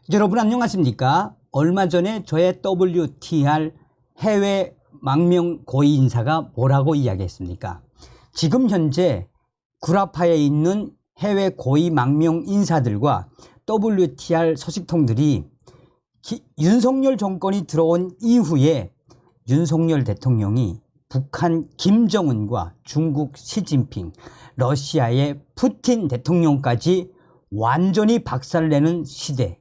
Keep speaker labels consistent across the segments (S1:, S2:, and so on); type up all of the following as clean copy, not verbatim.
S1: 여러분 안녕하십니까? 얼마 전에 저의 WTR 해외 망명 고위 인사가 뭐라고 이야기했습니까? 지금 현재 구라파에 있는 해외 고위 망명 인사들과 WTR 소식통들이 윤석열 정권이 들어온 이후에 윤석열 대통령이 북한 김정은과 중국 시진핑, 러시아의 푸틴 대통령까지 완전히 박살내는 시대.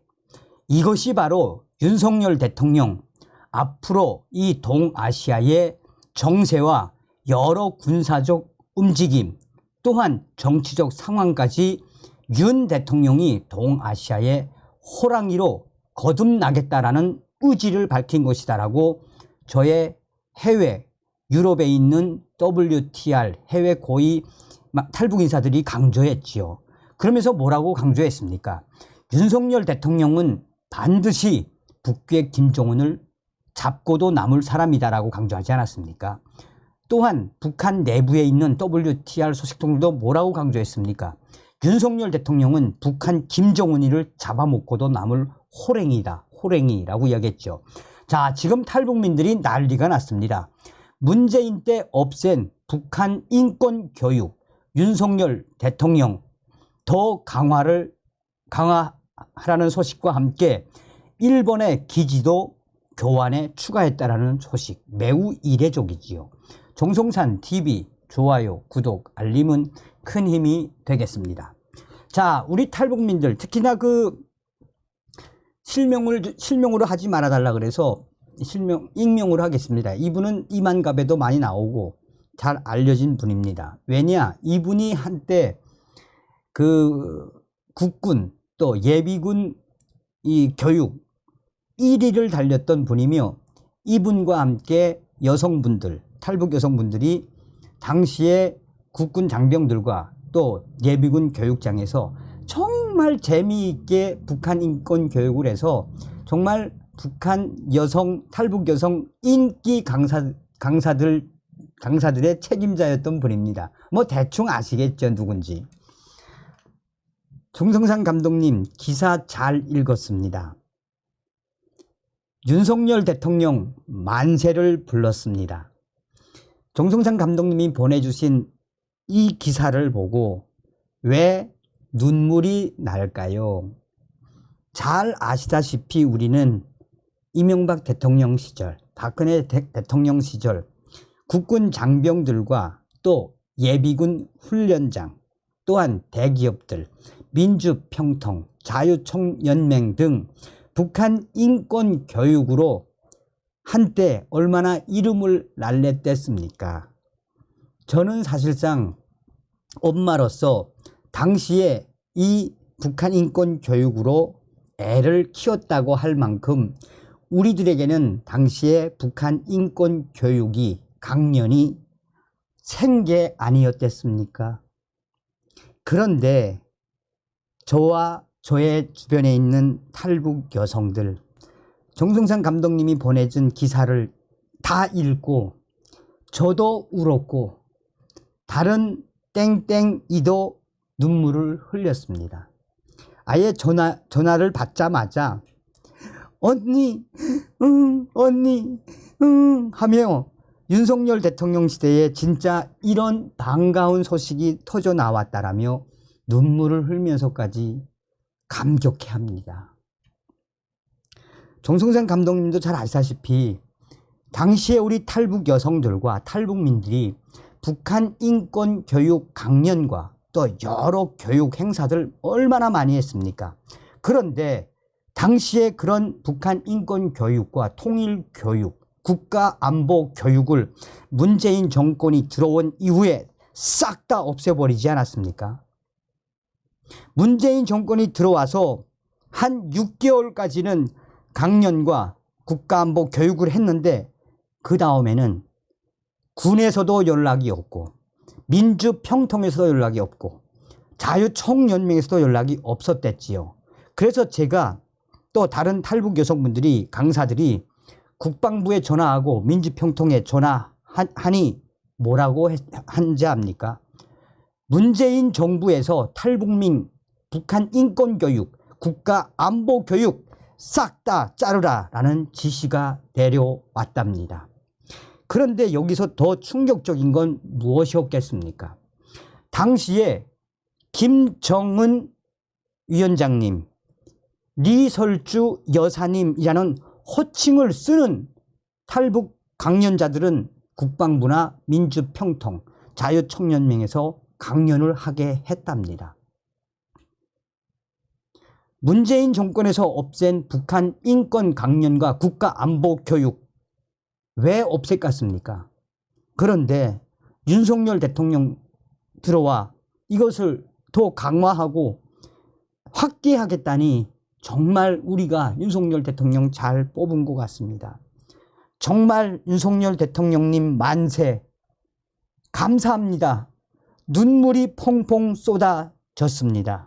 S1: 이것이 바로 윤석열 대통령 앞으로 이 동아시아의 정세와 여러 군사적 움직임 또한 정치적 상황까지 윤 대통령이 동아시아의 호랑이로 거듭나겠다라는 의지를 밝힌 것이다라고 저의 해외 유럽에 있는 WTR 해외 고위 탈북 인사들이 강조했지요. 그러면서 뭐라고 강조했습니까? 윤석열 대통령은 반드시 북괴 김정은을 잡고도 남을 사람이다라고 강조하지 않았습니까? 또한 북한 내부에 있는 WTR 소식통도 뭐라고 강조했습니까? 윤석열 대통령은 북한 김정은이를 잡아먹고도 남을 호랭이다. 호랭이라고 이야기했죠. 자, 지금 탈북민들이 난리가 났습니다. 문재인 때 없앤 북한 인권 교육, 윤석열 대통령 더 강화하라는 소식과 함께 일본의 기지도 교환에 추가했다라는 소식, 매우 이례적이지요. 정성산 TV 좋아요, 구독, 알림은 큰 힘이 되겠습니다. 자, 우리 탈북민들 특히나 실명으로 하지 말아달라 그래서 익명으로 하겠습니다. 이분은 이만갑에도 많이 나오고 잘 알려진 분입니다. 왜냐, 이분이 한때 국군 또 예비군 이 교육 1위를 달렸던 분이며, 이분과 함께 여성분들, 탈북 여성분들이 당시에 국군 장병들과 또 예비군 교육장에서 정말 재미있게 북한 인권 교육을 해서 정말 북한 여성, 탈북 여성 인기 강사들의 책임자였던 분입니다. 뭐 대충 아시겠죠, 누군지. 정성산 감독님 기사 잘 읽었습니다. 윤석열 대통령 만세를 불렀습니다. 정성산 감독님이 보내주신 이 기사를 보고 왜 눈물이 날까요? 잘 아시다시피 우리는 이명박 대통령 시절, 박근혜 대통령 시절 국군 장병들과 또 예비군 훈련장, 또한 대기업들, 민주평통, 자유총연맹 등 북한 인권 교육으로 한때 얼마나 이름을 날렸댔습니까? 저는 사실상 엄마로서 당시에 이 북한 인권 교육으로 애를 키웠다고 할 만큼 우리들에게는 당시에 북한 인권 교육이 강연이 생계 아니었댔습니까? 그런데 저와 저의 주변에 있는 탈북 여성들, 정성산 감독님이 보내준 기사를 다 읽고 저도 울었고 다른 땡땡이도 눈물을 흘렸습니다. 아예 전화를 받자마자 언니 하며 윤석열 대통령 시대에 진짜 이런 반가운 소식이 터져 나왔다라며 눈물을 흘면서까지 감격해합니다. 정성산 감독님도 잘 아시다시피 당시에 우리 탈북 여성들과 탈북민들이 북한 인권 교육 강연과 또 여러 교육 행사들 얼마나 많이 했습니까? 그런데 당시에 그런 북한 인권 교육과 통일 교육, 국가 안보 교육을 문재인 정권이 들어온 이후에 싹 다 없애버리지 않았습니까? 문재인 정권이 들어와서 한 6개월까지는 강연과 국가안보 교육을 했는데 그 다음에는 군에서도 연락이 없고 민주평통에서도 연락이 없고 자유총연맹에서도 연락이 없었댔지요. 그래서 제가 또 다른 탈북 여성분들이, 강사들이 국방부에 전화하고 민주평통에 전화하니 뭐라고 한지 압니까? 문재인 정부에서 탈북민 북한 인권교육, 국가안보교육 싹 다 자르라 라는 지시가 내려왔답니다. 그런데 여기서 더 충격적인 건 무엇이었겠습니까? 당시에 김정은 위원장님, 리설주 여사님이라는 호칭을 쓰는 탈북 강연자들은 국방부나 민주평통, 자유청년맹에서 강연을 하게 했답니다. 문재인 정권에서 없앤 북한 인권 강연과 국가안보교육 왜 없앴겠습니까? 그런데 윤석열 대통령 들어와 이것을 더 강화하고 확대하겠다니 정말 우리가 윤석열 대통령 잘 뽑은 것 같습니다. 정말 윤석열 대통령님 만세, 감사합니다. 눈물이 퐁퐁 쏟아졌습니다.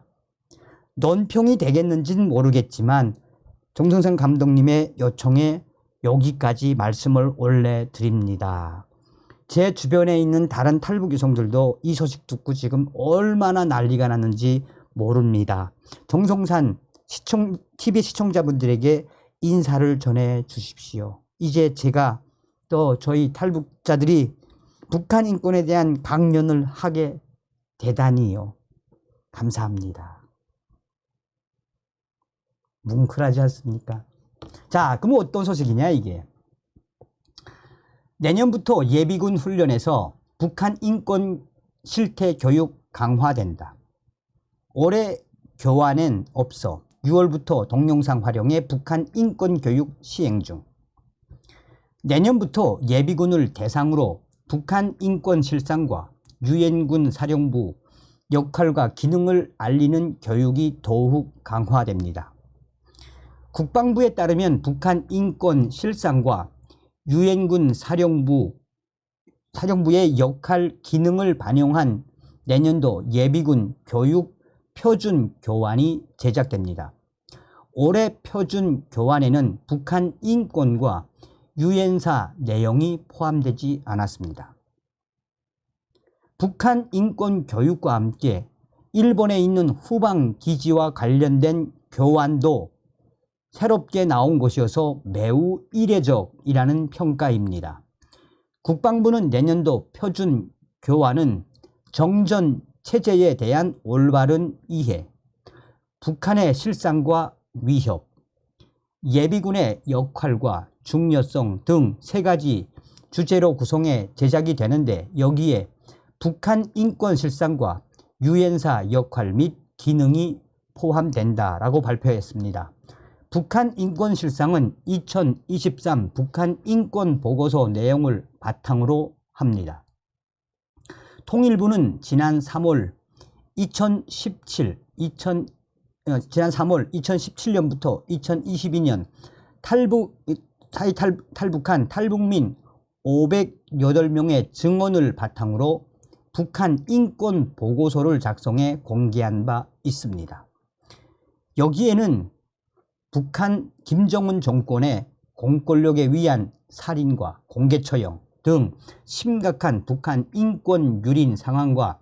S1: 논평이 되겠는지는 모르겠지만 정성산 감독님의 요청에 여기까지 말씀을 올려드립니다. 제 주변에 있는 다른 탈북 여성들도 이 소식 듣고 지금 얼마나 난리가 났는지 모릅니다. 정성산 TV 시청자분들에게 인사를 전해 주십시오. 이제 제가 또 저희 탈북자들이 북한 인권에 대한 강연을 하게 되다니요. 감사합니다. 뭉클하지 않습니까? 자, 그럼 어떤 소식이냐 이게. 내년부터 예비군 훈련에서 북한 인권 실태 교육 강화된다. 올해 교환엔 없어 6월부터 동영상 활용해 북한 인권 교육 시행 중. 내년부터 예비군을 대상으로 북한 인권 실상과 유엔군 사령부 역할과 기능을 알리는 교육이 더욱 강화됩니다. 국방부에 따르면 북한 인권 실상과 유엔군 사령부의 역할 기능을 반영한 내년도 예비군 교육 표준 교환이 제작됩니다. 올해 표준 교환에는 북한 인권과 유엔사 내용이 포함되지 않았습니다. 북한 인권 교육과 함께 일본에 있는 후방 기지와 관련된 교환도 새롭게 나온 것이어서 매우 이례적이라는 평가입니다. 국방부는 내년도 표준 교환은 정전 체제에 대한 올바른 이해, 북한의 실상과 위협, 예비군의 역할과 중요성 등 3가지 주제로 구성해 제작이 되는데 여기에 북한 인권 실상과 유엔사 역할 및 기능이 포함된다라고 발표했습니다. 북한 인권 실상은 2023 북한 인권 보고서 내용을 바탕으로 합니다. 통일부는 지난 3월 2017년부터 2022년 탈북한 탈북민 508명의 증언을 바탕으로 북한 인권 보고서를 작성해 공개한 바 있습니다. 여기에는 북한 김정은 정권의 공권력에 의한 살인과 공개처형 등 심각한 북한 인권 유린 상황과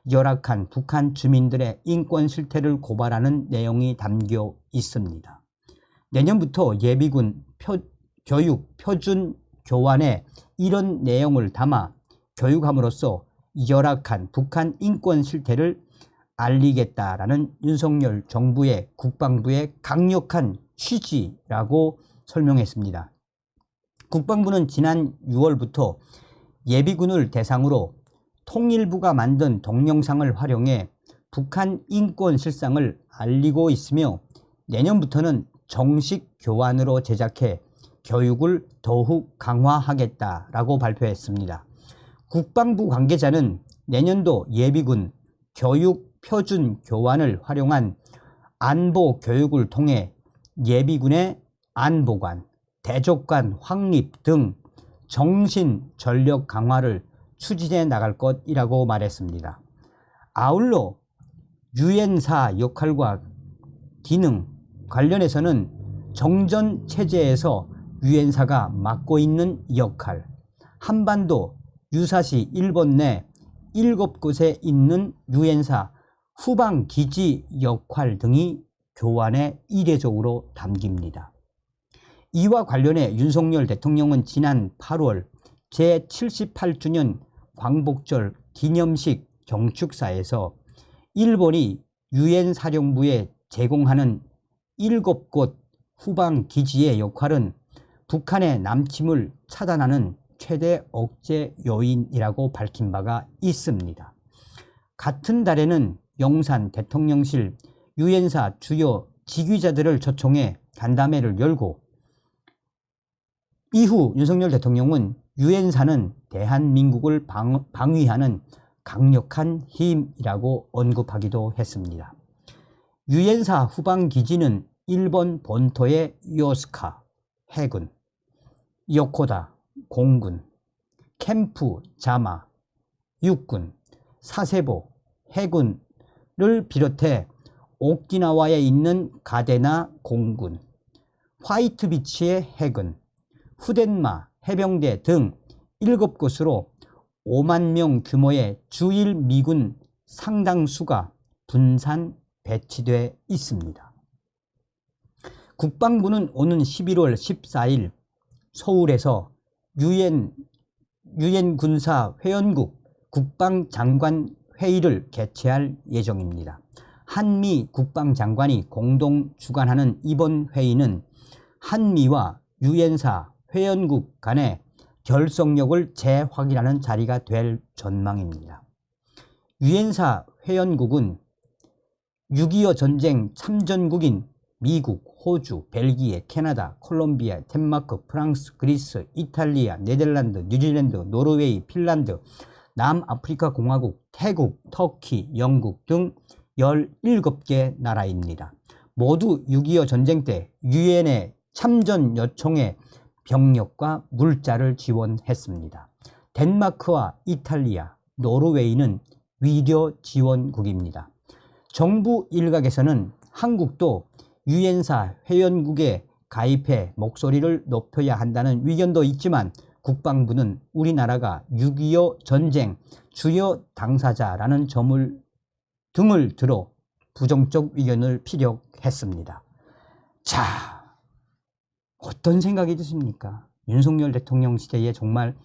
S1: 열악한 북한 주민들의 인권 실태를 고발하는 내용이 담겨 있습니다. 내년부터 예비군 교육 표준 교환에 이런 내용을 담아 교육함으로써 열악한 북한 인권 실태를 알리겠다라는 윤석열 정부의 국방부의 강력한 취지라고 설명했습니다. 국방부는 지난 6월부터 예비군을 대상으로 통일부가 만든 동영상을 활용해 북한 인권 실상을 알리고 있으며 내년부터는 정식 교환으로 제작해 교육을 더욱 강화하겠다라고 발표했습니다. 국방부 관계자는 내년도 예비군 교육 표준 교환을 활용한 안보 교육을 통해 예비군의 안보관, 대적관 확립 등 정신 전력 강화를 추진해 나갈 것이라고 말했습니다. 아울러 유엔사 역할과 기능 관련해서는 정전 체제에서 유엔사가 맡고 있는 역할, 한반도 유사시 일본 내 7곳에 있는 유엔사 후방 기지 역할 등이 교환에 이례적으로 담깁니다. 이와 관련해 윤석열 대통령은 지난 8월 제78주년 광복절 기념식 경축사에서 일본이 유엔 사령부에 제공하는 7곳 후방 기지의 역할은 북한의 남침을 차단하는 최대 억제 요인이라고 밝힌 바가 있습니다. 같은 달에는 영산 대통령실 유엔사 주요 지휘자들을 초청해 간담회를 열고, 이후 윤석열 대통령은 유엔사는 대한민국을 방위하는 강력한 힘이라고 언급하기도 했습니다. 유엔사 후방기지는 일본 본토의 요스카 해군, 요코다 공군, 캠프 자마 육군, 사세보 해군을 비롯해 오키나와에 있는 가데나 공군, 화이트비치의 해군, 후덴마 해병대 등 7곳으로 5만 명 규모의 주일 미군 상당수가 분산 배치돼 있습니다. 국방부는 오는 11월 14일 서울에서 유엔 군사 회원국 국방장관 회의를 개최할 예정입니다. 한미 국방장관이 공동 주관하는 이번 회의는 한미와 유엔사 회원국 간의 결속력을 재확인하는 자리가 될 전망입니다. 유엔사 회원국은 6.25 전쟁 참전국인 미국, 호주, 벨기에, 캐나다, 콜롬비아, 덴마크, 프랑스, 그리스, 이탈리아, 네덜란드, 뉴질랜드, 노르웨이, 핀란드, 남아프리카 공화국, 태국, 터키, 영국 등 17개 나라입니다. 모두 6.25 전쟁 때 유엔의 참전 요청에 병력과 물자를 지원했습니다. 덴마크와 이탈리아, 노르웨이는 위료 지원국입니다. 정부 일각에서는 한국도 유엔사 회원국에 가입해 목소리를 높여야 한다는 의견도 있지만, 국방부는 우리나라가 6.25 전쟁 주요 당사자라는 점을 등을 들어 부정적 의견을 피력했습니다. 자, 어떤 생각이 드십니까? 윤석열 대통령 시대에 정말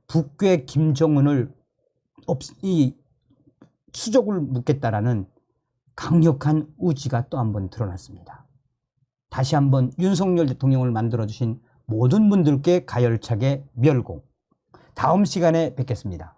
S1: 북괴 김정은을 수족을 묻겠다라는 강력한 의지가 또 한번 드러났습니다. 다시 한번 윤석열 대통령을 만들어주신 모든 분들께 가열차게 멸공. 다음 시간에 뵙겠습니다.